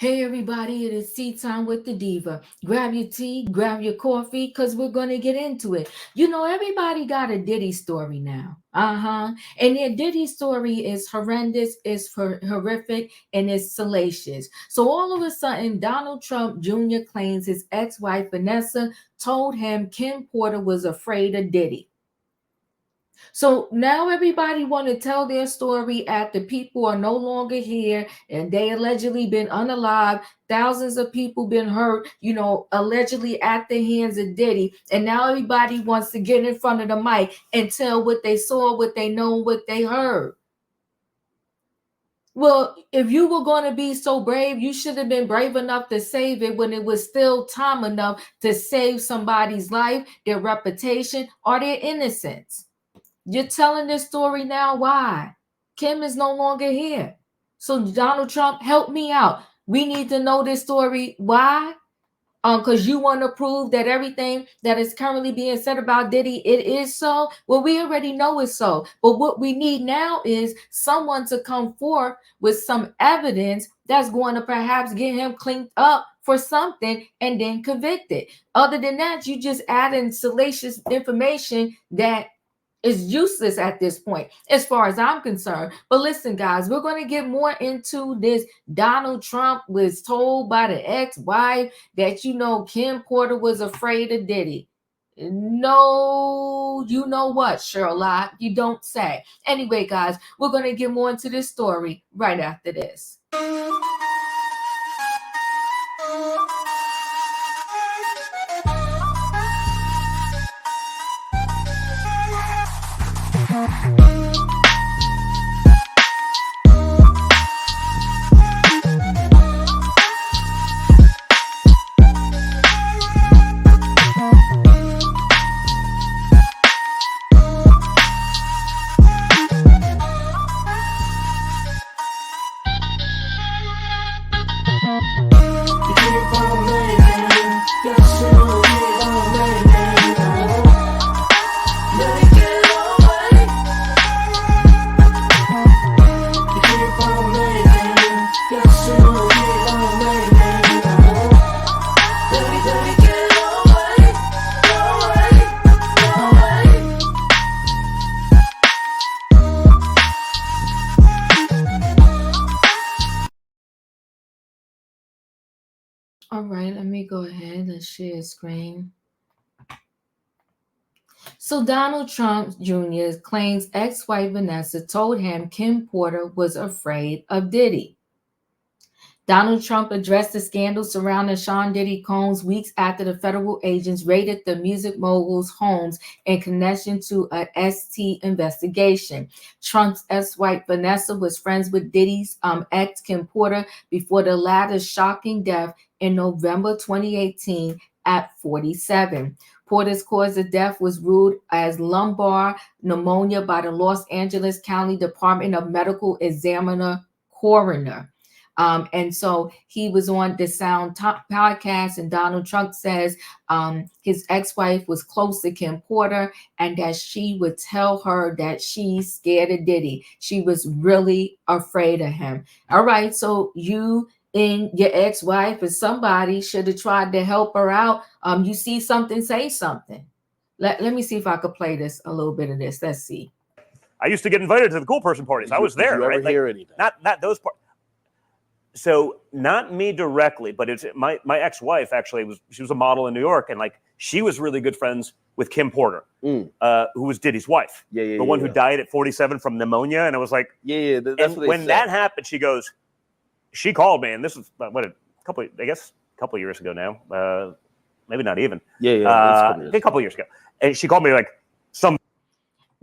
Hey everybody, it is tea time with the diva. Grab your tea, grab your coffee, because we're going to get into it. You know, everybody got a Diddy story now. And their Diddy story is horrendous, horrific, and it's salacious. So all of a sudden, Donald Trump Jr. claims his ex-wife Vanessa told him Kim Porter was afraid of Diddy. So now everybody want to tell their story after people are no longer here and they allegedly been unalive. Thousands of people been hurt, allegedly at the hands of Diddy. And now everybody wants to get in front of the mic and tell what they saw, what they know, what they heard. Well, if you were going to be so brave, you should have been brave enough to save it when it was still time enough to save somebody's life, their reputation, or their innocence. You're telling this story now. Why? Kim is no longer here. So Donald Trump, help me out. We need to know this story. Why? Because you want to prove that everything that is currently being said about Diddy, it is so. Well, we already know it's so. But what we need now is someone to come forth with some evidence that's going to perhaps get him cleaned up for something and then convicted. Other than that, you just add in salacious information that is useless at this point, as far as I'm concerned. But listen, guys, we're going to get more into this. Donald Trump was told by the ex-wife that, Kim Porter was afraid of Diddy. No, you know what, Sherlock? You don't say. Anyway, guys, we're going to get more into this story right after this. All right, let me go ahead and share screen. So Donald Trump Jr. claims ex-wife Vanessa told him Kim Porter was afraid of Diddy. Donald Trump addressed the scandal surrounding Sean Diddy Combs weeks after the federal agents raided the music mogul's homes in connection to a ST investigation. Trump's ex-wife Vanessa was friends with Diddy's ex Kim Porter before the latter's shocking death in November 2018 at 47. Porter's cause of death was ruled as lumbar pneumonia by the Los Angeles County Department of Medical Examiner coroner. And so he was on the Sound podcast, and Donald Trump says his ex-wife was close to Kim Porter and that she would tell her that she's scared of Diddy. She was really afraid of him. All right, so you and your ex-wife or somebody should have tried to help her out. You see something, say something. Let me see if I could play this, a little bit of this. Let's see. I used to get invited to the cool person parties. I was there. Did you ever right? hear anything? Not those parts. So not me directly, but it's my ex-wife actually she was a model in New York, and she was really good friends with Kim Porter, who was Diddy's wife, the one who died at 47 from pneumonia. And I was like, that's and what when that happened, she called me, and this was a couple of years ago now, maybe not even, a couple of years ago, and she called me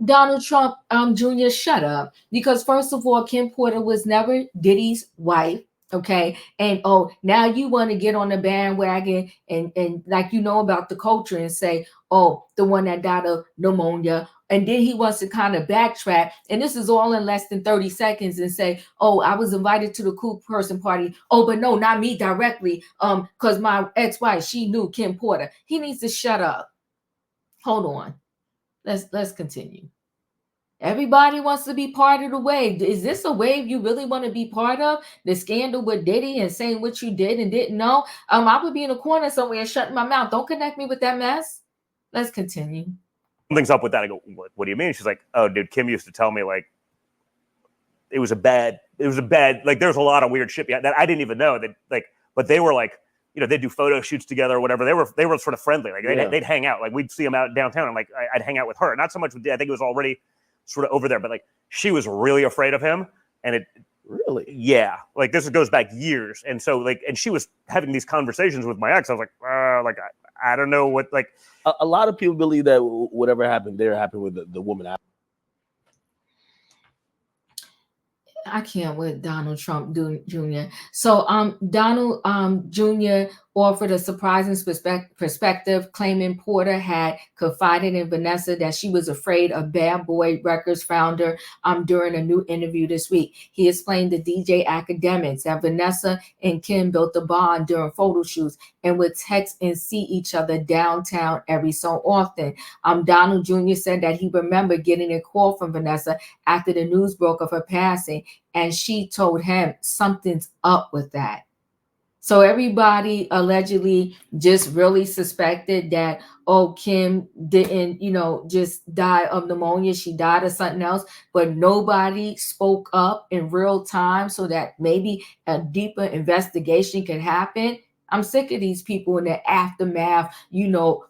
Donald Trump Jr. shut up, because first of all, Kim Porter was never Diddy's wife. Okay. And now you want to get on the bandwagon and about the culture and say, the one that died of pneumonia. And then he wants to kind of backtrack. And this is all in less than 30 seconds and say, I was invited to the cool person party. But no, not me directly. Because my ex-wife, she knew Kim Porter. He needs to shut up. Hold on. Let's continue. Everybody wants to be part of the wave. Is this a wave you really want to be part of? The scandal with Diddy and saying what you did and didn't know? I would be in a corner somewhere and shutting my mouth. Don't connect me with that mess. Let's continue. Something's up with that. I go, what do you mean? She's like, oh, dude, Kim used to tell me like it was a bad, like there's a lot of weird shit that I didn't even know that like, but they were like, you know, they'd do photo shoots together or whatever. They were sort of friendly. Like they'd hang out. Like we'd see them out downtown and like I'd hang out with her. Not so much with Diddy. I think it was already sort of over there, but like she was really afraid of him. And it really, yeah, like this goes back years. And so like, and she was having these conversations with my ex. I was like, I don't know what, like a lot of people believe that whatever happened there happened with the woman. I can't with Donald Trump Jr. So Donald Jr. offered a surprising perspective, claiming Porter had confided in Vanessa that she was afraid of Bad Boy Records founder during a new interview this week. He explained to DJ Academics that Vanessa and Kim built a bond during photo shoots and would text and see each other downtown every so often. Donald Jr. said that he remembered getting a call from Vanessa after the news broke of her passing, and she told him something's up with that. So everybody allegedly just really suspected that, oh, Kim didn't, just die of pneumonia. She died of something else, but nobody spoke up in real time so that maybe a deeper investigation can happen. I'm sick of these people in the aftermath,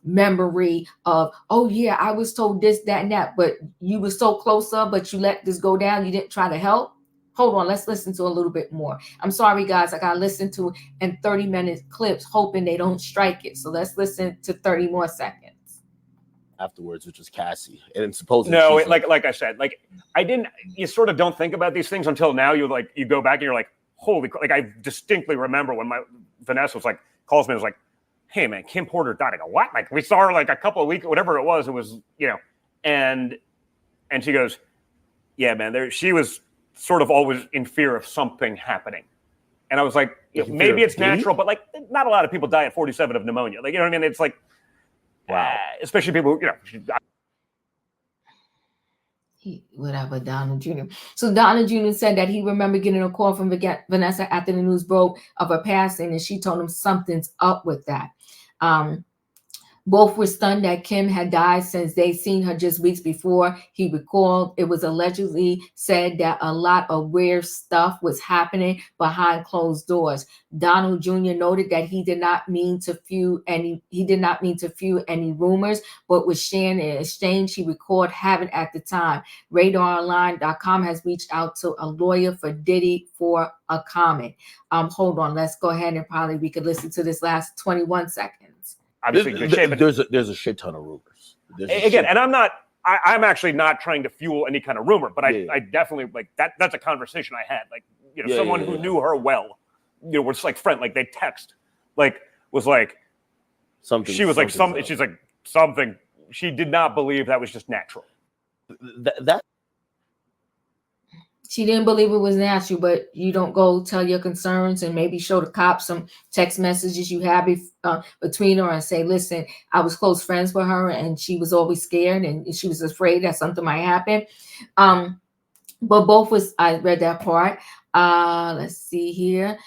memory of, oh yeah, I was told this, that, and that, but you were so close up, but you let this go down. You didn't try to help. Hold on, let's listen to a little bit more. I'm sorry, guys, I got to listen to in 30-minute clips, hoping they don't strike it. So let's listen to 30 more seconds. Afterwards, which was Cassie. And supposedly like I said, like you sort of don't think about these things until now. You go back and you're like, holy, like I distinctly remember when Vanessa was like, calls me and was like, hey man, Kim Porter died. I go, what? Like we saw her like a couple of weeks, whatever it was, and she goes, yeah, man, she was sort of always in fear of something happening. And I was like, maybe it's natural, but like not a lot of people die at 47 of pneumonia. Like, you know what I mean? It's like, wow. Especially people, whatever, Donald Jr. So Donald Jr. said that he remembered getting a call from Vanessa after the news broke of her passing, and she told him something's up with that. Both were stunned that Kim had died since they'd seen her just weeks before. He recalled it was allegedly said that a lot of weird stuff was happening behind closed doors. Donald Jr. noted that he did not mean to feud any rumors, but was sharing an exchange he recalled having at the time. RadarOnline.com has reached out to a lawyer for Diddy for a comment. Hold on, let's go ahead and probably we could listen to this last 21 seconds. Obviously, there's a shit ton of rumors. Again, and I'm actually not trying to fuel any kind of rumor, but I definitely like that. That's a conversation I had. Like, someone who knew her well, was like friend, like they text, like was like something. She was like something. She's like something. She did not believe that was just natural. That. She didn't believe it was natural, but you don't go tell your concerns and maybe show the cops some text messages you have between her and say, listen, I was close friends with her and she was always scared and she was afraid that something might happen. But I read that part. Let's see here.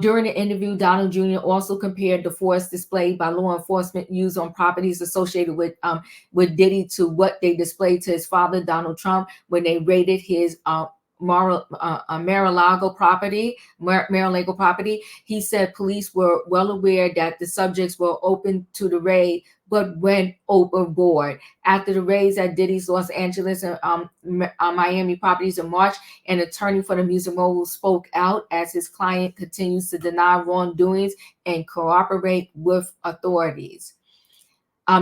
During the interview, Donald Jr. also compared the force displayed by law enforcement used on properties associated with Diddy to what they displayed to his father, Donald Trump, when they raided his Mar-a-Lago property. He said police were well aware that the subjects were open to the raid, but went overboard. After the raids at Diddy's Los Angeles and Miami properties in March, an attorney for the music mogul spoke out as his client continues to deny wrongdoings and cooperate with authorities.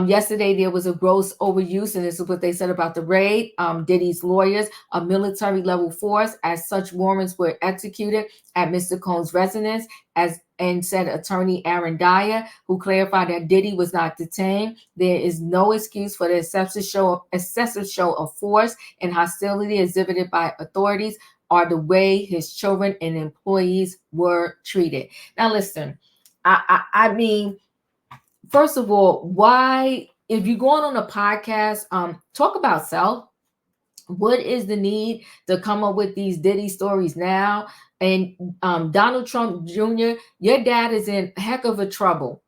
Yesterday, there was a gross overuse, and this is what they said about the raid. Diddy's lawyers, a military-level force, as such warrants were executed at Mr. Cohn's residence, and said attorney Aaron Dyer, who clarified that Diddy was not detained. There is no excuse for the excessive show of force and hostility exhibited by authorities or the way his children and employees were treated. Now, listen, I mean, first of all, why, if you're going on a podcast, talk about self. What is the need to come up with these Diddy stories now? And Donald Trump Jr., your dad is in heck of a trouble,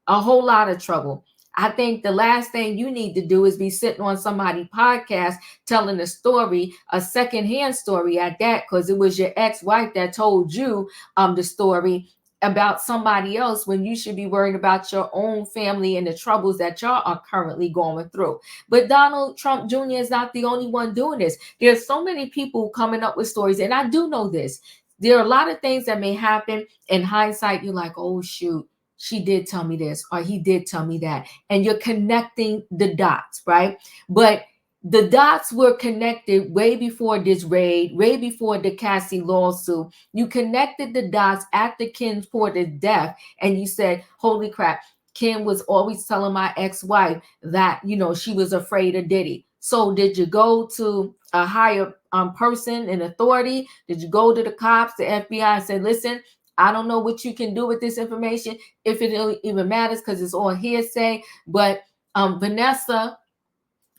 a whole lot of trouble. I think the last thing you need to do is be sitting on somebody's podcast telling a story, a secondhand story at that, because it was your ex-wife that told you the story about somebody else when you should be worried about your own family and the troubles that y'all are currently going through. But Donald Trump Jr. is not the only one doing this. There's so many people coming up with stories, and I do know this. There are a lot of things that may happen in hindsight. You're like, oh shoot, she did tell me this, or he did tell me that. And you're connecting the dots, right? But the dots were connected way before this raid, way before the Cassie lawsuit. You connected the dots after Kim Porter's death, and you said, holy crap, Kim was always telling my ex-wife that, she was afraid of Diddy. So did you go to a higher person in authority? Did you go to the cops, the FBI, and say, listen, I don't know what you can do with this information, if it even matters, because it's all hearsay. But Vanessa,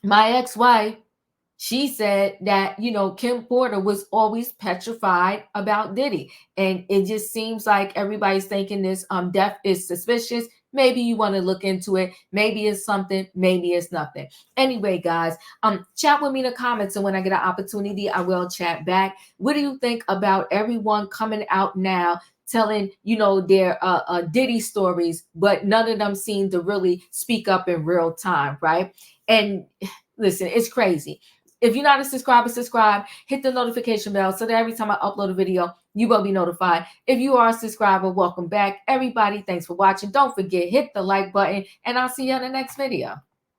my ex-wife, she said that, Kim Porter was always petrified about Diddy. And it just seems like everybody's thinking this death is suspicious. Maybe you want to look into it. Maybe it's something, maybe it's nothing. Anyway, guys, chat with me in the comments, and when I get an opportunity, I will chat back. What do you think about everyone coming out now telling, their Diddy stories, but none of them seem to really speak up in real time, right? And listen, it's crazy. If you're not a subscriber, subscribe, hit the notification bell so that every time I upload a video, you will be notified. If you are a subscriber, welcome back. Everybody, thanks for watching. Don't forget, hit the like button, and I'll see you in the next video.